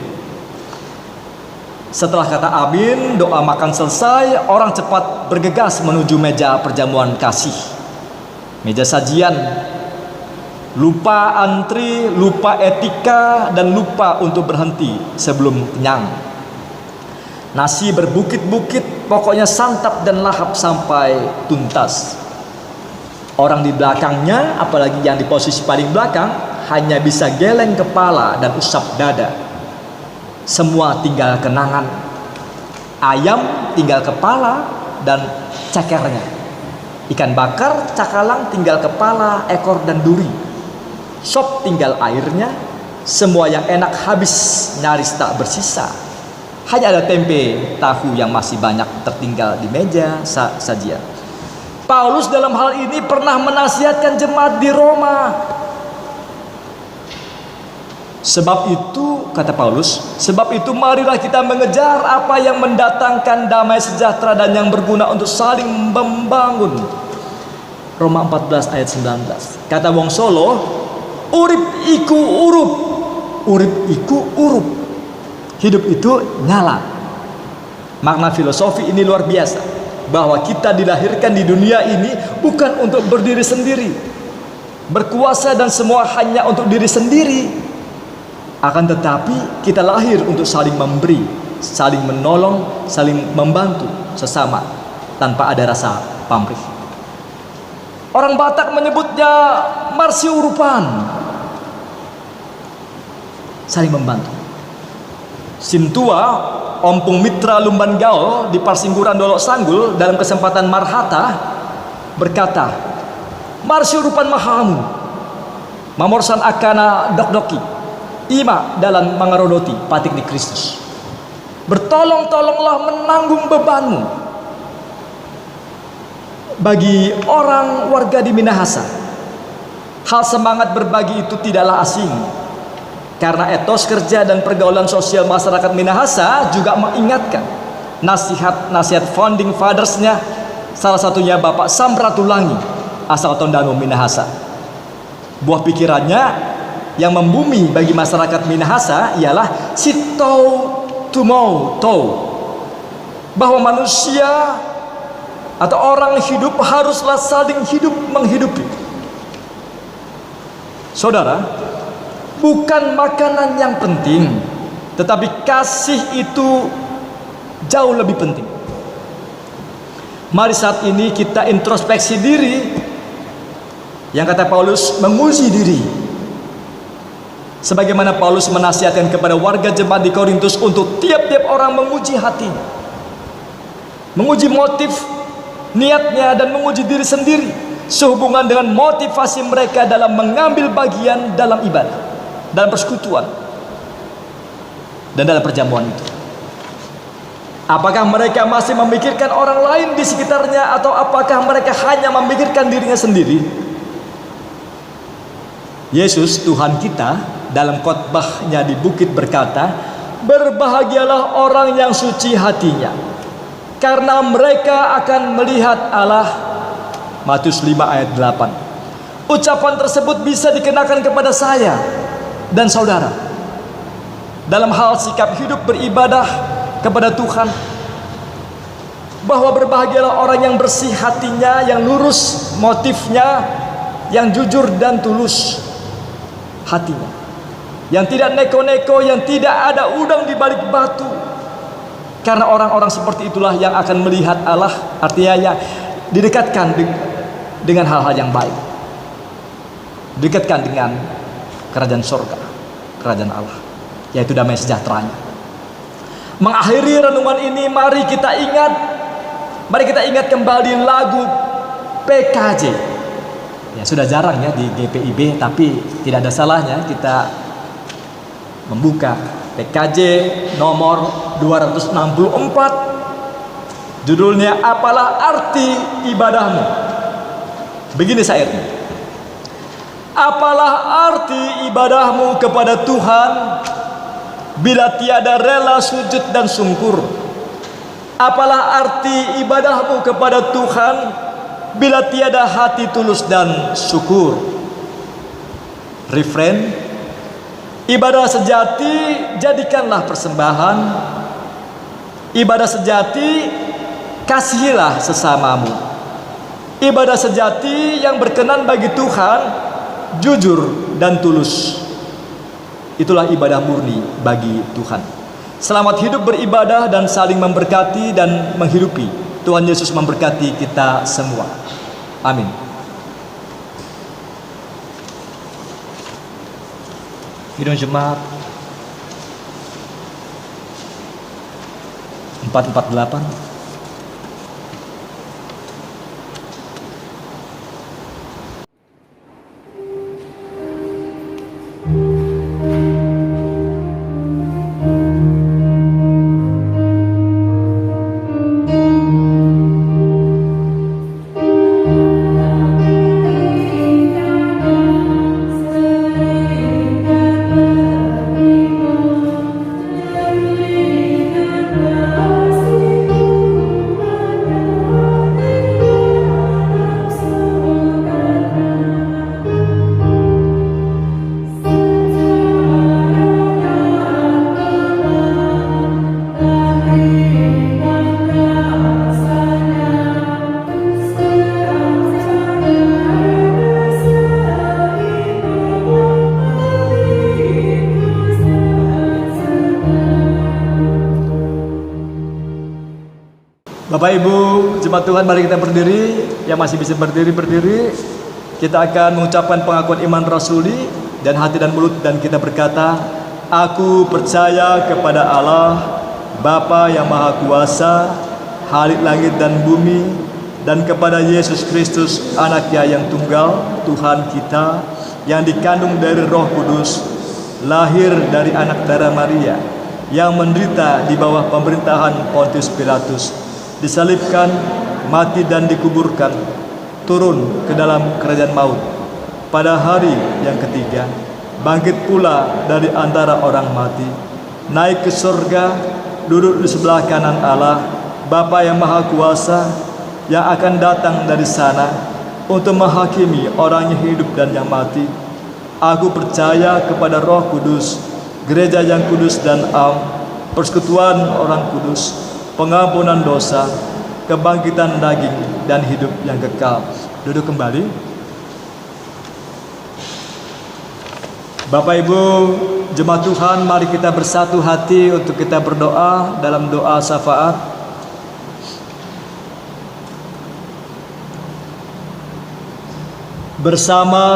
B: setelah kata amin, doa makan selesai, orang cepat bergegas menuju meja perjamuan kasih, meja sajian. Lupa antri, lupa etika, dan lupa untuk berhenti sebelum kenyang. Nasi berbukit-bukit, pokoknya santap dan lahap sampai tuntas. Orang di belakangnya, apalagi yang di posisi paling belakang, hanya bisa geleng kepala dan usap dada. Semua tinggal kenangan. Ayam tinggal kepala dan cekernya. Ikan bakar, cakalang tinggal kepala, ekor, dan duri. Sop tinggal airnya. Semua yang enak habis, nyaris tak bersisa. Hanya ada tempe, tahu yang masih banyak tertinggal di meja sajian. Paulus dalam hal ini pernah menasihatkan jemaat di Roma. Sebab itu, kata Paulus, sebab itu marilah kita mengejar apa yang mendatangkan damai sejahtera dan yang berguna untuk saling membangun. Roma 14 ayat 19. Kata wong Solo, urip iku urup. Urip iku urup. Hidup itu nyala. Makna filosofi ini luar biasa, bahwa kita dilahirkan di dunia ini bukan untuk berdiri sendiri, berkuasa dan semua hanya untuk diri sendiri. Akan tetapi kita lahir untuk saling memberi, saling menolong, saling membantu sesama tanpa ada rasa pamrih. Orang Batak menyebutnya marsiurupan, saling membantu. Sintua Ompung Mitra Lumban Gaul di Parsingguran Dolok Sanggul dalam kesempatan Marhata berkata, marsiurupan mahamu mamorsan akana dokdoki ima dalam mangarodoti patik di Kristus. Bertolong-tolonglah menanggung bebanmu. Bagi orang warga di Minahasa, hal semangat berbagi itu tidaklah asing, karena etos kerja dan pergaulan sosial masyarakat Minahasa juga mengingatkan nasihat founding fathers-nya, salah satunya Bapak Samratulangi asal Tondano Minahasa. Buah pikirannya yang membumi bagi masyarakat Minahasa ialah sitou tumou tou, bahwa manusia atau orang hidup haruslah saling hidup menghidupi. Saudara, bukan makanan yang penting, tetapi kasih itu jauh lebih penting. Mari saat ini kita introspeksi diri. Yang kata Paulus, menguji diri. Sebagaimana Paulus menasihatkan kepada warga jemaat di Korintus untuk tiap-tiap orang menguji hatinya, menguji motif, niatnya, dan menguji diri sendiri sehubungan dengan motivasi mereka dalam mengambil bagian dalam ibadah, dalam persekutuan, dan dalam perjamuan itu. Apakah mereka masih memikirkan orang lain di sekitarnya, atau apakah mereka hanya memikirkan dirinya sendiri? Yesus Tuhan kita dalam khotbahnya di bukit berkata, berbahagialah orang yang suci hatinya, karena mereka akan melihat Allah. Matius 5 ayat 8. Ucapan tersebut bisa dikenakan kepada saya dan saudara dalam hal sikap hidup beribadah kepada Tuhan, bahwa berbahagialah orang yang bersih hatinya, yang lurus motifnya, yang jujur dan tulus hatinya, yang tidak neko-neko, yang tidak ada udang di balik batu. Karena orang-orang seperti itulah yang akan melihat Allah, artinya ya didekatkan dengan hal-hal yang baik, didekatkan dengan kerajaan surga, kerajaan Allah, yaitu damai sejahteranya. Mengakhiri renungan ini, mari kita ingat kembali lagu PKJ. Ya, sudah jarang ya di GPIB, tapi tidak ada salahnya kita membuka PKJ nomor 264. Judulnya, apalah arti ibadahmu. Begini syairnya. Apalah arti ibadahmu kepada Tuhan bila tiada rela sujud dan sungkur? Apalah arti ibadahmu kepada Tuhan bila tiada hati tulus dan syukur? Refrain: ibadah sejati jadikanlah persembahan. Ibadah sejati kasihilah sesamamu. Ibadah sejati yang berkenan bagi Tuhan jujur dan tulus. Itulah ibadah murni bagi Tuhan. Selamat hidup beribadah dan saling memberkati dan menghidupi. Tuhan Yesus memberkati kita semua. Amin. Hidung jemaat 448. Bapak Ibu jemaat Tuhan, mari kita berdiri. Yang masih bisa berdiri. Kita akan mengucapkan pengakuan iman rasuli dan hati dan mulut, dan kita berkata, aku percaya kepada Allah Bapa yang Maha Kuasa, Khalik langit dan bumi, dan kepada Yesus Kristus anaknya yang tunggal, Tuhan kita, yang dikandung dari Roh Kudus, lahir dari anak darah Maria, yang menderita di bawah pemerintahan Pontius Pilatus, disalibkan, mati dan dikuburkan, turun ke dalam kerajaan maut. Pada hari yang ketiga, bangkit pula dari antara orang mati, naik ke surga, duduk di sebelah kanan Allah, Bapa yang Maha Kuasa, yang akan datang dari sana untuk menghakimi orang yang hidup dan yang mati. Aku percaya kepada Roh Kudus, gereja yang kudus dan am, persekutuan orang kudus, pengampunan dosa, kebangkitan daging, dan hidup yang kekal. Duduk kembali. Bapak Ibu jemaat Tuhan, mari kita bersatu hati untuk kita berdoa dalam doa syafaat. Bersama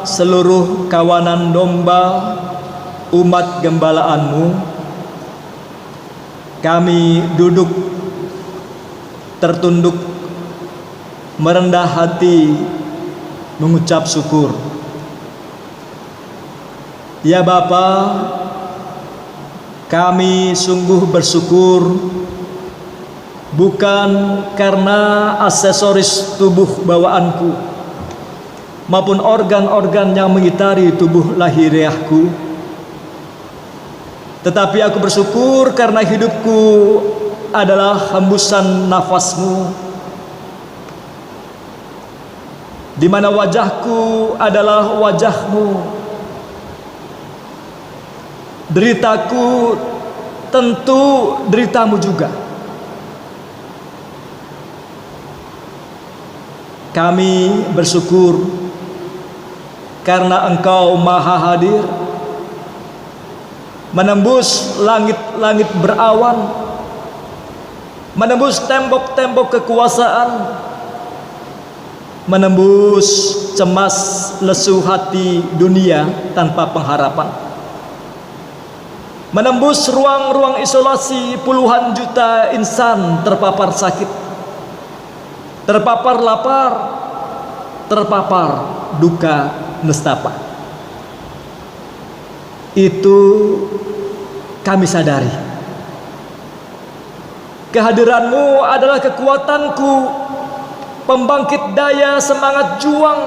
B: seluruh kawanan domba umat gembalaanmu, kami duduk tertunduk, merendah hati, mengucap syukur. Ya Bapa, kami sungguh bersyukur, bukan karena aksesoris tubuh bawaanku maupun organ-organ yang mengitari tubuh lahiriahku, tetapi aku bersyukur karena hidupku adalah hembusan nafasmu, di mana wajahku adalah wajahmu. Deritaku tentu deritamu juga. Kami bersyukur karena Engkau Maha Hadir, menembus langit-langit berawan, menembus tembok-tembok kekuasaan, menembus cemas lesu hati dunia tanpa pengharapan, menembus ruang-ruang isolasi puluhan juta insan terpapar sakit, terpapar lapar, terpapar duka nestapa. Itu kami sadari. Kehadiranmu adalah kekuatanku, pembangkit daya semangat juang,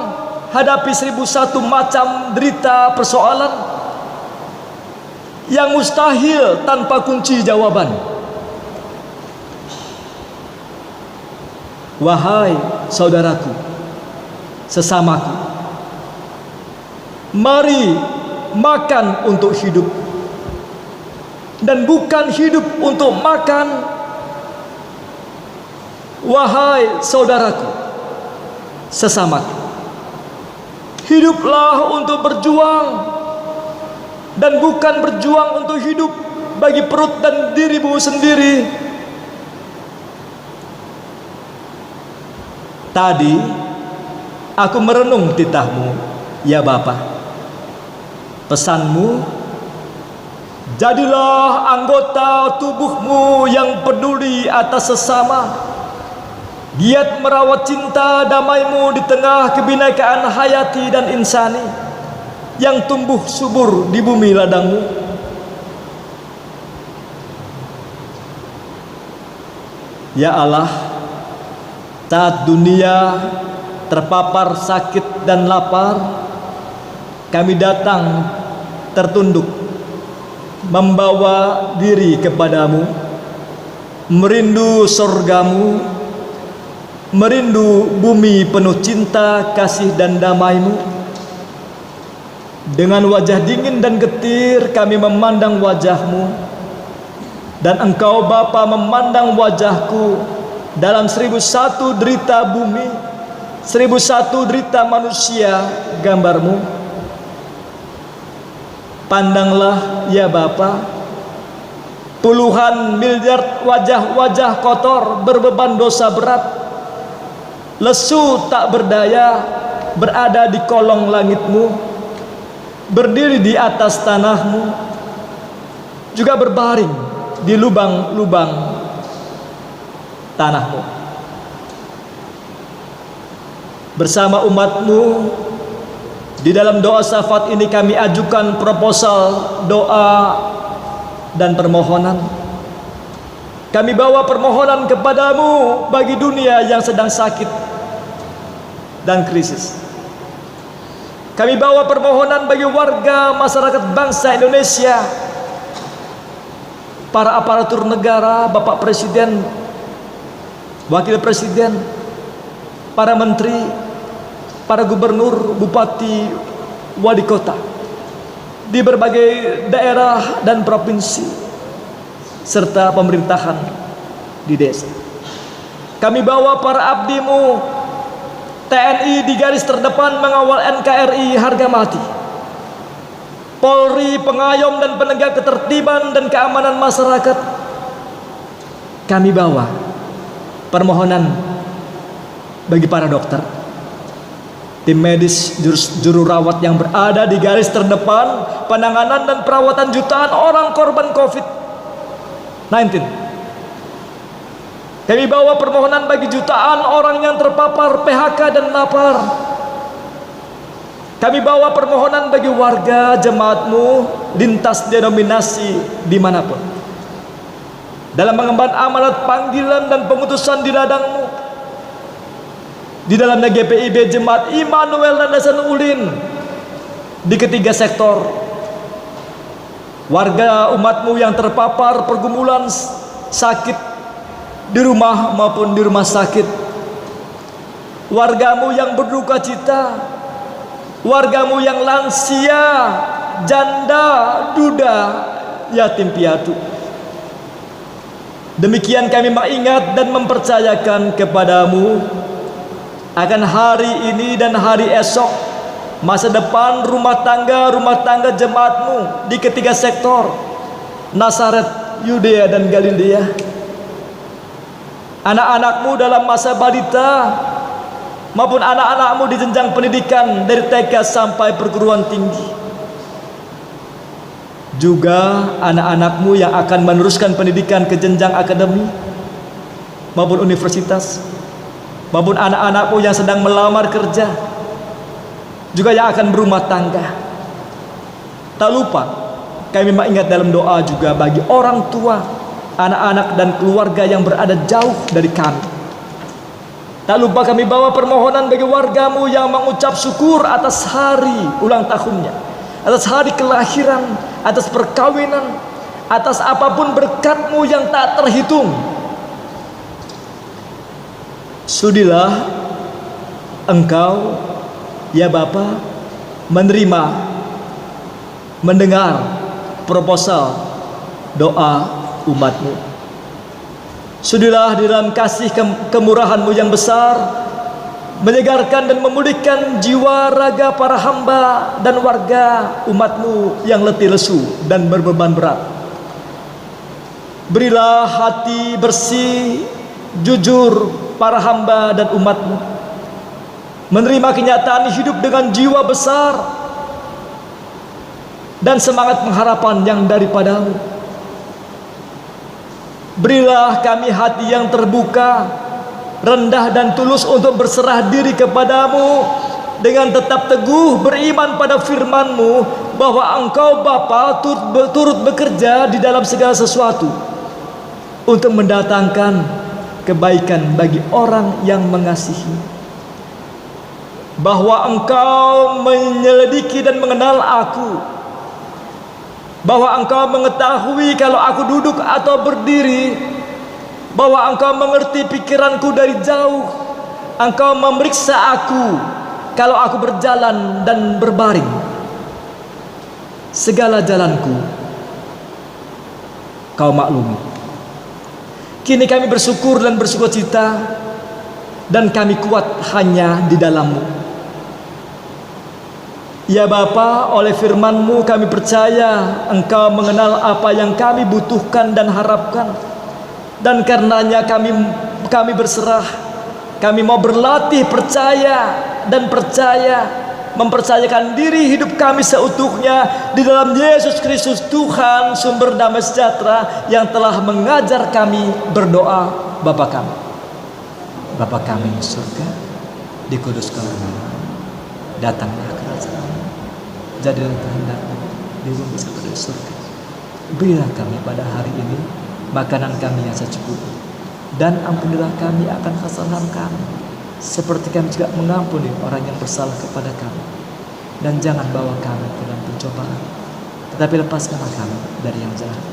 B: menghadapi 1001 macam derita persoalan yang mustahil tanpa kunci jawaban. Wahai saudaraku, sesamaku, mari makan untuk hidup, dan bukan hidup untuk makan. Wahai saudaraku, sesamaku, hiduplah untuk berjuang, dan bukan berjuang untuk hidup bagi perut dan dirimu sendiri. Tadi aku merenung titahmu, ya Bapa. Pesanmu, jadilah anggota tubuhmu yang peduli atas sesama, giat merawat cinta damaimu di tengah kebinekaan hayati dan insani yang tumbuh subur di bumi ladangmu. Ya Allah, saat dunia terpapar sakit dan lapar, kami datang tertunduk membawa diri kepadamu, merindu surgamu, merindu bumi penuh cinta, kasih dan damaimu. Dengan wajah dingin dan getir kami memandang wajahmu, dan Engkau Bapa memandang wajahku. Dalam 1001 derita bumi, 1001 derita manusia, gambarmu. Pandanglah ya Bapa, puluhan miliar wajah-wajah kotor berbeban dosa berat, lesu tak berdaya, berada di kolong langitmu, berdiri di atas tanahmu, juga berbaring di lubang-lubang tanahmu. Bersama umatmu, di dalam doa syafaat ini kami ajukan proposal doa dan permohonan. Kami bawa permohonan kepadamu bagi dunia yang sedang sakit dan krisis. Kami bawa permohonan bagi warga masyarakat bangsa Indonesia, para aparatur negara, Bapak Presiden, Wakil Presiden, para menteri, para gubernur, bupati, wali kota di berbagai daerah dan provinsi, serta pemerintahan di desa. Kami bawa para abdimu, TNI di garis terdepan mengawal NKRI harga mati, Polri pengayom dan penegak ketertiban dan keamanan masyarakat. Kami bawa permohonan bagi para dokter, tim medis, juru rawat yang berada di garis terdepan penanganan dan perawatan jutaan orang korban COVID-19. Kami bawa permohonan bagi jutaan orang yang terpapar PHK dan lapar. Kami bawa permohonan bagi warga jemaatmu lintas denominasi dimanapun, dalam mengemban amanat panggilan dan pengutusan di ladangmu. Di dalamnya GPIB Jemaat Immanuel Landasan Ulin di ketiga sektor. Warga umatmu yang terpapar pergumulan sakit di rumah maupun di rumah sakit. Wargamu yang berduka cita, wargamu yang lansia, janda, duda, yatim piatu. Demikian kami mengingat dan mempercayakan kepadamu akan hari ini dan hari esok, masa depan rumah tangga jemaatmu di ketiga sektor, Nazaret, Yudea dan Galilea. Anak-anakmu dalam masa balita maupun anak-anakmu di jenjang pendidikan dari TK sampai perguruan tinggi. Juga anak-anakmu yang akan meneruskan pendidikan ke jenjang akademi maupun universitas, maupun anak-anakmu yang sedang melamar kerja, juga yang akan berumah tangga. Tak lupa kami mengingat dalam doa juga bagi orang tua, anak-anak dan keluarga yang berada jauh dari kami. Tak lupa kami bawa permohonan bagi wargamu yang mengucap syukur atas hari ulang tahunnya, atas hari kelahiran, atas perkawinan, atas apapun berkatmu yang tak terhitung. Sudilah Engkau, ya Bapa, menerima, mendengar proposal doa umatmu. Sudilah di dalam kasih kemurahan-Mu yang besar menyegarkan dan memulihkan jiwa raga para hamba dan warga umat-Mu yang letih lesu dan berbeban berat. Berilah hati bersih, jujur para hamba dan umat-Mu, menerima kenyataan hidup dengan jiwa besar dan semangat pengharapan yang daripada-Mu. Berilah kami hati yang terbuka, rendah dan tulus untuk berserah diri kepadamu, dengan tetap teguh beriman pada firman-Mu bahwa Engkau Bapa turut bekerja di dalam segala sesuatu untuk mendatangkan kebaikan bagi orang yang mengasihi, bahwa Engkau menyelidiki dan mengenal aku, bahwa Engkau mengetahui kalau aku duduk atau berdiri, bahwa Engkau mengerti pikiranku dari jauh, Engkau memeriksa aku kalau aku berjalan dan berbaring. Segala jalanku Kau maklumi. Kini kami bersyukur dan bersukacita, dan kami kuat hanya di dalam-Mu. Ya Bapa, oleh firman-Mu kami percaya Engkau mengenal apa yang kami butuhkan dan harapkan, dan karenanya kami berserah. Kami mau berlatih percaya dan mempercayakan diri hidup kami seutuhnya di dalam Yesus Kristus Tuhan, sumber damai sejahtera yang telah mengajar kami berdoa. Bapa kami, Bapa kami di surga, dikuduskanlah namamu, datanglah kerajaan-Mu, jadilah kehendak-Mu di bumi seperti di surga. Berilah kami pada hari ini makanan kami yang secukupnya, dan ampunilah kami akan kesalahan kami, seperti kami juga mengampuni orang yang bersalah kepada kami. Dan jangan bawa kami ke dalam pencobaan, tetapi lepaskanlah kami dari yang jahat.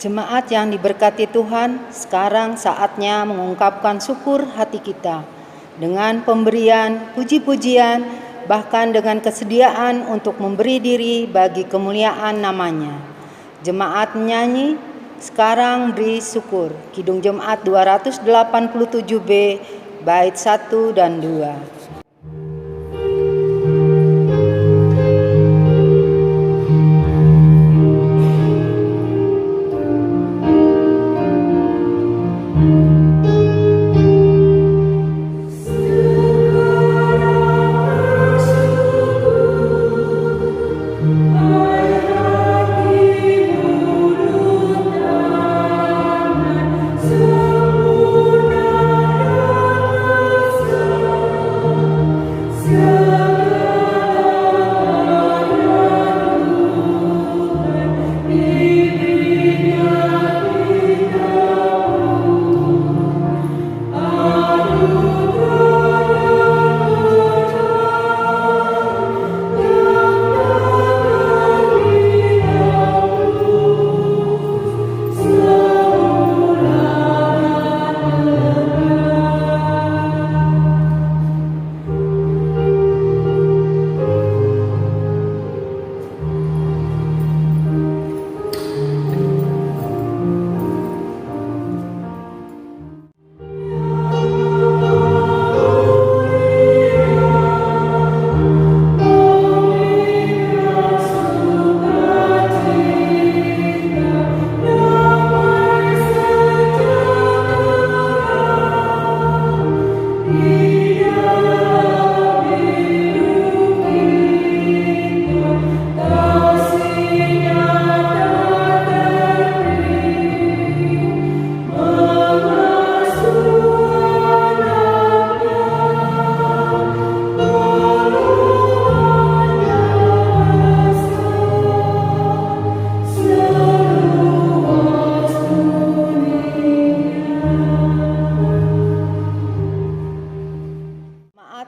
D: Jemaat yang diberkati Tuhan, sekarang saatnya mengungkapkan syukur hati kita dengan pemberian puji-pujian, bahkan dengan kesediaan untuk memberi diri bagi kemuliaan namanya. Jemaat menyanyi, sekarang beri syukur. Kidung Jemaat 287B, bait 1 dan 2.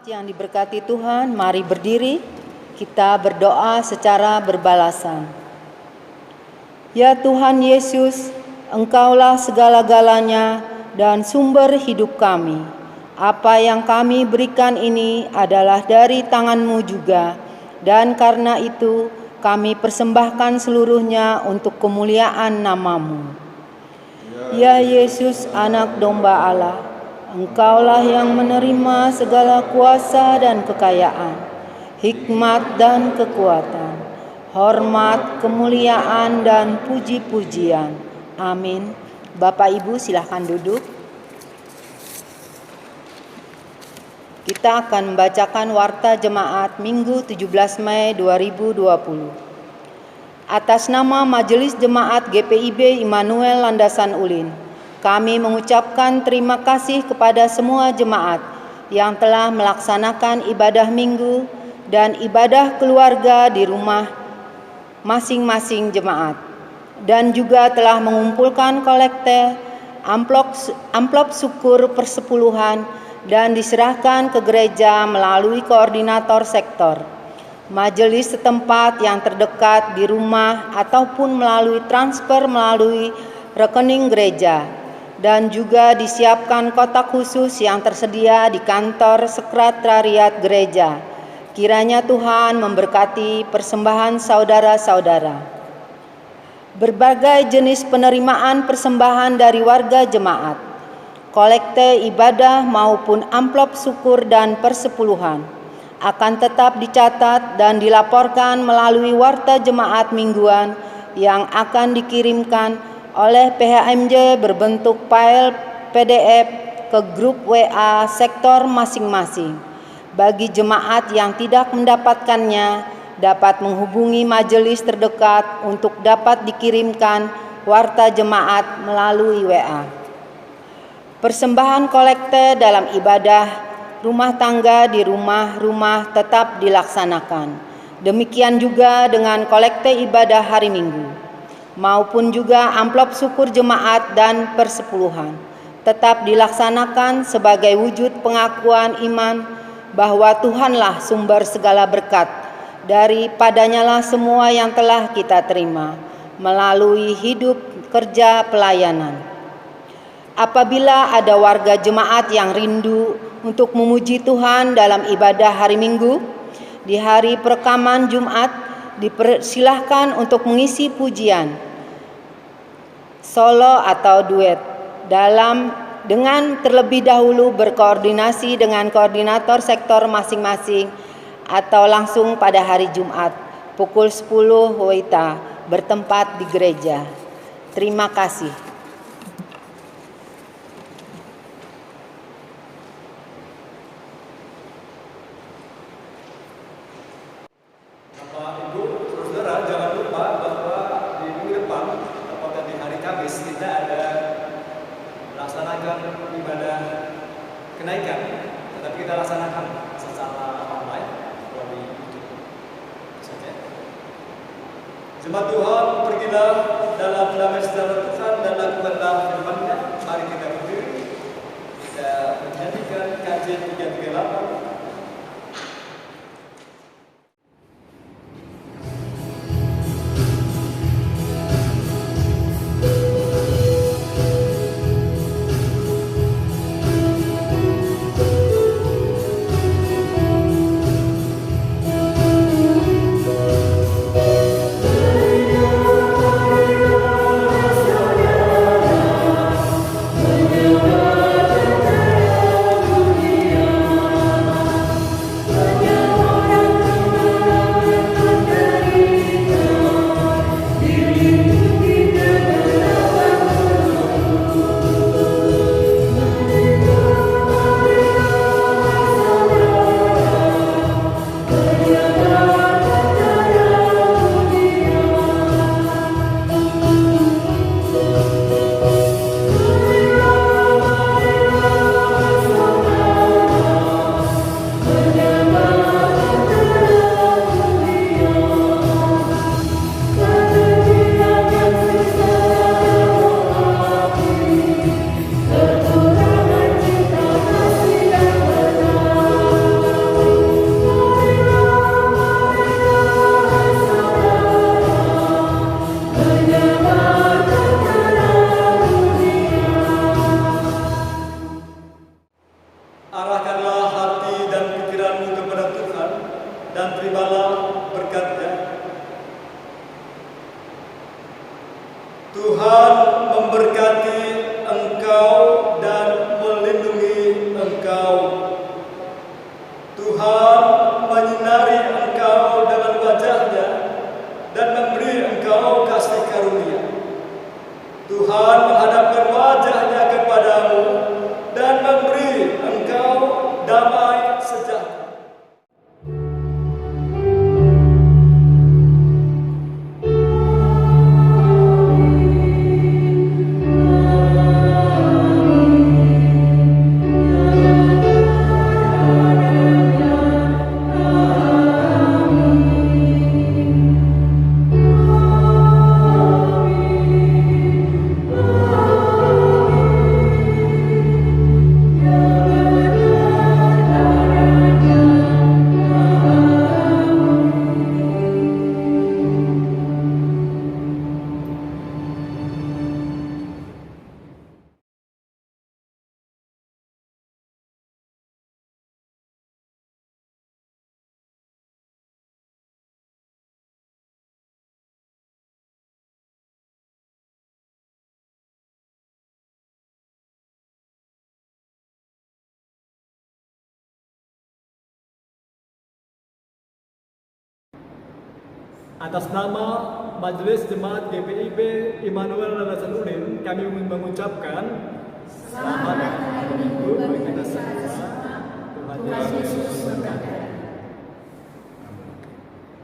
D: Yang diberkati Tuhan, mari berdiri, kita berdoa secara berbalasan. Ya Tuhan Yesus, Engkaulah segala-galanya dan sumber hidup kami. Apa yang kami berikan ini adalah dari tangan-Mu juga, dan karena itu kami persembahkan seluruhnya untuk kemuliaan nama-Mu. Ya Yesus, Anak Domba Allah, Engkaulah yang menerima segala kuasa dan kekayaan, hikmat dan kekuatan, hormat, kemuliaan, dan puji-pujian. Amin. Bapak Ibu silahkan duduk. Kita akan membacakan Warta Jemaat Minggu 17 Mei 2020. Atas nama Majelis Jemaat GPIB Immanuel Landasan Ulin, kami mengucapkan terima kasih kepada semua jemaat yang telah melaksanakan ibadah minggu dan ibadah keluarga di rumah masing-masing jemaat, dan juga telah mengumpulkan kolekte amplop syukur persepuluhan dan diserahkan ke gereja melalui koordinator sektor, majelis setempat yang terdekat di rumah ataupun melalui transfer melalui rekening gereja, dan juga disiapkan kotak khusus yang tersedia di kantor sekretariat gereja. Kiranya Tuhan memberkati persembahan saudara-saudara. Berbagai jenis penerimaan persembahan dari warga jemaat, kolekte ibadah maupun amplop syukur dan persepuluhan akan tetap dicatat dan dilaporkan melalui warta jemaat mingguan yang akan dikirimkan oleh PHMJ berbentuk file PDF ke grup WA sektor masing-masing. Bagi jemaat yang tidak mendapatkannya, dapat menghubungi majelis terdekat untuk dapat dikirimkan warta jemaat melalui WA. Persembahan kolekte dalam ibadah rumah tangga di rumah-rumah tetap dilaksanakan. Demikian juga dengan kolekte ibadah hari Minggu, maupun juga amplop syukur jemaat dan persepuluhan tetap dilaksanakan sebagai wujud pengakuan iman bahwa Tuhanlah sumber segala berkat, daripadanyalah semua yang telah kita terima melalui hidup pekerja pelayanan. Apabila ada warga jemaat yang rindu untuk memuji Tuhan dalam ibadah hari Minggu, di hari perekaman Jumat dipersilahkan untuk mengisi pujian, solo atau duet dengan terlebih dahulu berkoordinasi dengan koordinator sektor masing-masing atau langsung pada hari Jumat pukul 10 WITA bertempat di gereja. Terima kasih.
B: Bapak, Ibu, Saudara, jangan lupa bahwa di minggu depan, tepatnya di hari Kamis, kita ada laksanakan ibadah kenaikan, tetapi kita laksanakan secara online melalui YouTube saja. Jemaat Tuhan, pergilah dalam damai sejahtera Tuhan dan lakukanlah firman-Nya. Mari kita berdiri, kita menyanyikan kajian 338. Arahkanlah hati dan pikiranmu kepada Tuhan dan terimalah berkat-Nya. Tuhan memberkati engkau dan melindungi engkau. Tuhan menyinari engkau dengan wajah-Nya dan memberi engkau kasih karunia. Tuhan menghadapkan wajah-Nya kepadamu dan memberi engkau damai sejahtera. Atas nama Majelis Jemaat GPIB Immanuel Landasan Ulin, kami mengucapkan selamat hari Minggu bagi kita semua. Tuhan Yesus memberkati.